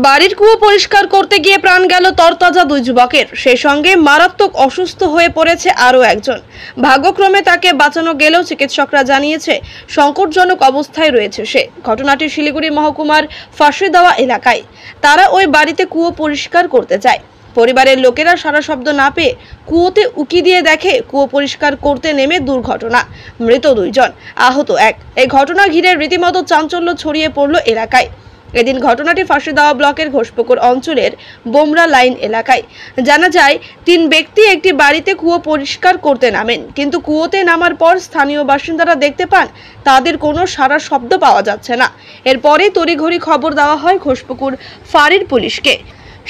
বাড়ির কুয়ো পরিষ্কার করতে গিয়ে প্রাণ গেল তরতাজা দুই যুবকের, সেই সঙ্গে মারাত্মক অসুস্থ হয়ে পড়েছে আরও একজন। ভাগ্যক্রমে তাকে বাঁচানো গেলেও চিকিৎসকরা জানিয়েছে সংকটজনক অবস্থায় রয়েছে সে। ঘটনাটি শিলিগুড়ি মহকুমার ফাঁসিদেওয়া এলাকায়। তারা ওই বাড়িতে কুয়ো পরিষ্কার করতে যায়। পরিবারের লোকেরা সারা শব্দ না পেয়ে কুয়োতে উকি দিয়ে দেখে কুয়ো পরিষ্কার করতে নেমে দুর্ঘটনা, মৃত দুইজন, আহত এক। এই ঘটনা ঘিরে রীতিমতো চাঞ্চল্য ছড়িয়ে পড়ল এলাকায়। এদিন ঘটনাটি ফাঁসিদেওয়া ব্লকের ঘোষপুকুর অঞ্চলের বোমরা লাইন এলাকায়। জানা যায়, তিন ব্যক্তি একটি বাড়িতে কুয়ো পরিষ্কার করতে নামেন, কিন্তু কুয়োতে নামার পর স্থানীয় বাসিন্দারা দেখতে পান তাদের কোনো সারা শব্দ পাওয়া যাচ্ছে না। এরপরে তড়িঘড়ি খবর দেওয়া হয় ঘোষপুকুর ফাঁড়ির পুলিশকে।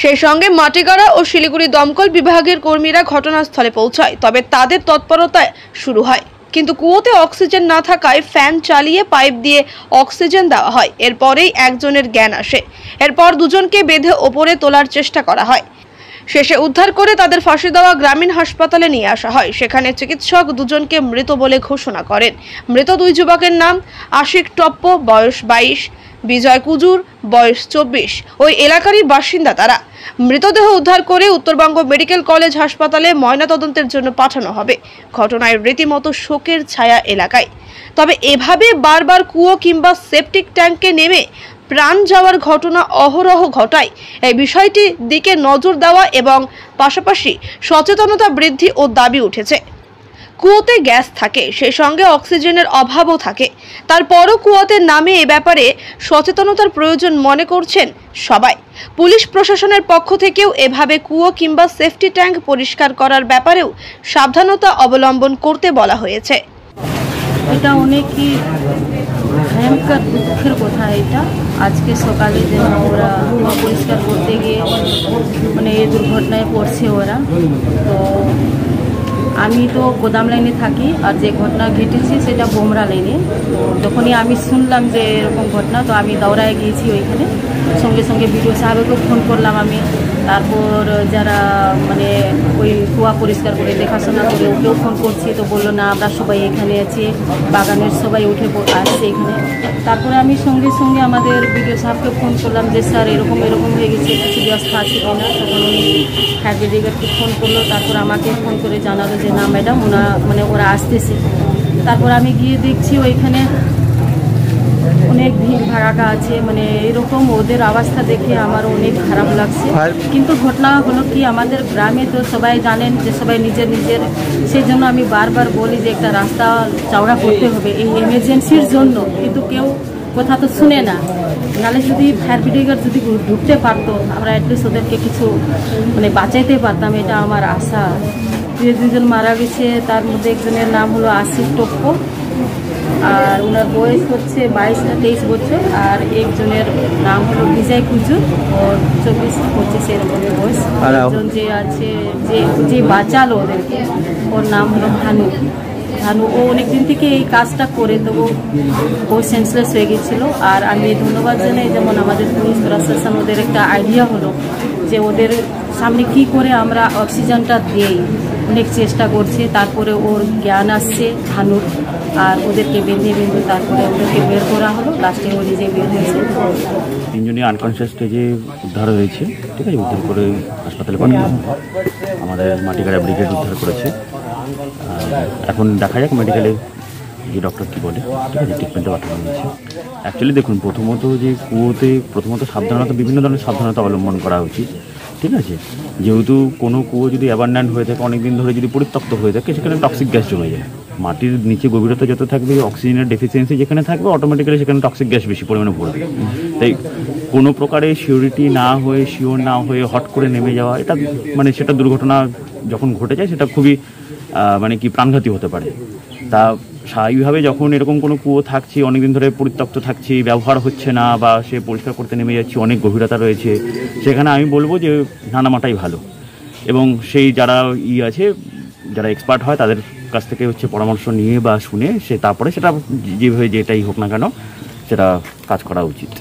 সেই সঙ্গে মাটিগাড়া ও শিলিগুড়ি দমকল বিভাগের কর্মীরা ঘটনাস্থলে পৌঁছায়। তবে তাদের তৎপরতায় শুরু হয়, কিন্তু কুয়োতে অক্সিজেন না থাকায় ফ্যান চালিয়ে পাইপ দিয়ে অক্সিজেন দেওয়া হয়। এরপরেই একজনের জ্ঞান আসে। এরপর দুজনকে বেঁধে ওপরে তোলার চেষ্টা করা হয়। শেষে উদ্ধার করে তাদের ফাঁসিদেওয়া গ্রামীণ হাসপাতালে নিয়ে আসা হয়। সেখানে চিকিৎসক দুজনকে মৃত বলে ঘোষণা করেন। মৃত দুই যুবকের নাম আশিক টপ্প, বয়স 22, বিজয় কুজুর, বয়স 24। ওই এলাকারই বাসিন্দা তারা। মৃতদেহ উদ্ধার করে উত্তরবঙ্গ মেডিকেল কলেজ হাসপাতালে ময়নাতদন্তের জন্য পাঠানো হবে। ঘটনায় রীতিমতো শোকের ছায়া এলাকায়। তবে এভাবে বারবার কুয়ো কিংবা সেপটিক ট্যাঙ্কে নেমে প্রাণ যাওয়ার ঘটনা অহরহ ঘটায়। এই বিষয়টির দিকে নজর দেওয়া এবং পাশাপাশি সচেতনতা বৃদ্ধি ও দাবি উঠেছে। কুয়োতে গ্যাস থাকে, সেই সঙ্গে অক্সিজেনের অভাবও থাকে। তারপরও কুয়োতে নামে এ ব্যাপারে সচেতনতার প্রয়োজন মনে করছেন সবাই। পুলিশ প্রশাসনের পক্ষ থেকেও এভাবে কুয়ো কিংবা সেফটি ট্যাঙ্ক পরিষ্কার করার ব্যাপারেও সাবধানতা অবলম্বন করতে বলা হয়েছে। এটা অনেকই ভয়ঙ্কর দুঃখের কথা। এটা আজকে সকালে যেন ওরা কুয়া পরিষ্কার করতে গিয়ে মানে এই দুর্ঘটনায় পড়ছে ওরা। তো আমি তো গোদাম লাইনে থাকি, আর যে ঘটনা ঘটেছে সেটা বোমরা লাইনে। তো যখনই আমি শুনলাম যে এরকম ঘটনা, তো আমি দৌড়ায় গিয়েছি ওইখানে। সঙ্গে সঙ্গে বিডিও সাহেবকেও ফোন করলাম আমি। তারপর যারা মানে ওই কুয়া পরিষ্কার করে দেখাশোনা করে ওকেও ফোন করছি। তো বললো না, আমরা সবাই এখানে আছি, বাগানের সবাই উঠে আসছে এখানে। তারপরে আমি সঙ্গে সঙ্গে আমাদের বিডিও সাহেবকে ফোন করলাম যে স্যার এরকম হয়ে গেছে, কিছু ব্যবস্থা আছে কিনা। তখন উনি ফায়ার ব্রিগেডকে ফোন করলো। তারপর আমাকে ফোন করে জানালো যে না ম্যাডাম, ওরা আসতেছে। তারপর আমি গিয়ে দেখছি ওইখানে অনেক ভিড় ভাড়াটা আছে। মানে এরকম ওদের অবস্থা দেখে আমার অনেক খারাপ লাগছে। কিন্তু ঘটনা হলো কি, আমাদের গ্রামে তো সবাই জানেন যে সবাই নিজের সেই জন্য আমি বারবার বলি যে একটা রাস্তা চওড়া করতে হবে এই এমার্জেন্সির জন্য, কিন্তু কেউ কথা তো শুনে না। নাহলে যদি ফায়ার ব্রিগেড যদি ঢুকতে পারতো, আমরা অ্যাটলিস্ট ওদেরকে কিছু মানে বাঁচাইতে পারতাম, এটা আমার আশা। দুজন মারা গেছে, তার মধ্যে একজনের নাম হলো আশিক টপ্প, আর ওনার বয়স হচ্ছে 22 না 23 বছর। আর একজনের নাম হলো বিজয় কুজুর, ওর 24-25 এরকম বয়স। একজন যে আছে যে বাঁচালো ওদেরকে, ওর নাম হলো ভানু। ও অনেকদিন থেকে এই কাজটা করে, তো ও সেন্সলেস হয়ে গেছিলো। আর আমি ধন্যবাদ জানাই, যেমন আমাদের পুলিশ প্রশাসন, ওদের একটা আইডিয়া হলো যে ওদের সামনে কি করে আমরা অক্সিজেনটা দিই, অনেক চেষ্টা করছে। তারপরে ওর জ্ঞান আসছে ভানুর, আর ওদেরকে বেঁধে তারপরে ওদেরকে বের করা হলো। লাস্টে ও নিজে বের হয়েছে। তিনজনই আনকনসিয়াস স্টেজে উদ্ধার হয়েছে, ঠিক আছে। উদ্ধার করে হাসপাতালে পাঠানো, আমাদের মাটিগাড়া ব্রিগেড উদ্ধার করেছে। এখন দেখা যাক মেডিকেলে যে ডক্টর কী বলে, ঠিক আছে, ট্রিটমেন্টে পাঠানো হয়েছে। অ্যাকচুয়ালি দেখুন, প্রথমত যে কুয়োতে সাবধানতা, বিভিন্ন ধরনের সাবধানতা অবলম্বন করা উচিত, ঠিক আছে। যেহেতু কোনো কুয়ো যদি অ্যাবান্ডান্ট হয়ে থাকে, অনেকদিন ধরে যদি পরিত্যক্ত হয়ে থাকে, সেখানে টক্সিক গ্যাস জমে যায়। মাটির নিচে গভীরতা যত থাকবে, অক্সিজেনের ডেফিসিয়েন্সি যেখানে থাকবে, অটোমেটিক্যালি সেখানে টক্সিক গ্যাস বেশি পরিমাণে পড়বে। তাই কোনো প্রকারে শিওর না হয়ে হট করে নেমে যাওয়া, এটা মানে সেটা দুর্ঘটনা যখন ঘটে যায় সেটা খুবই মানে কি প্রাণঘাতী হতে পারে। তা স্বাভাবিকভাবে যখন এরকম কোনো কুয়ো থাকছে, অনেকদিন ধরে পরিত্যক্ত থাকছে, ব্যবহার হচ্ছে না, বা সে পরিষ্কার করতে নেমে যাচ্ছে, অনেক গভীরতা রয়েছে, সেখানে আমি বলবো যে না নামাটাই ভালো। এবং সেই যারা আছে, যারা এক্সপার্ট হয়, তাদের কাছ থেকে পরামর্শ নিয়ে বা শুনে তারপরে সেটা যেভাবে যেটাই হোক না কেন, সেটা কাজ করা উচিত।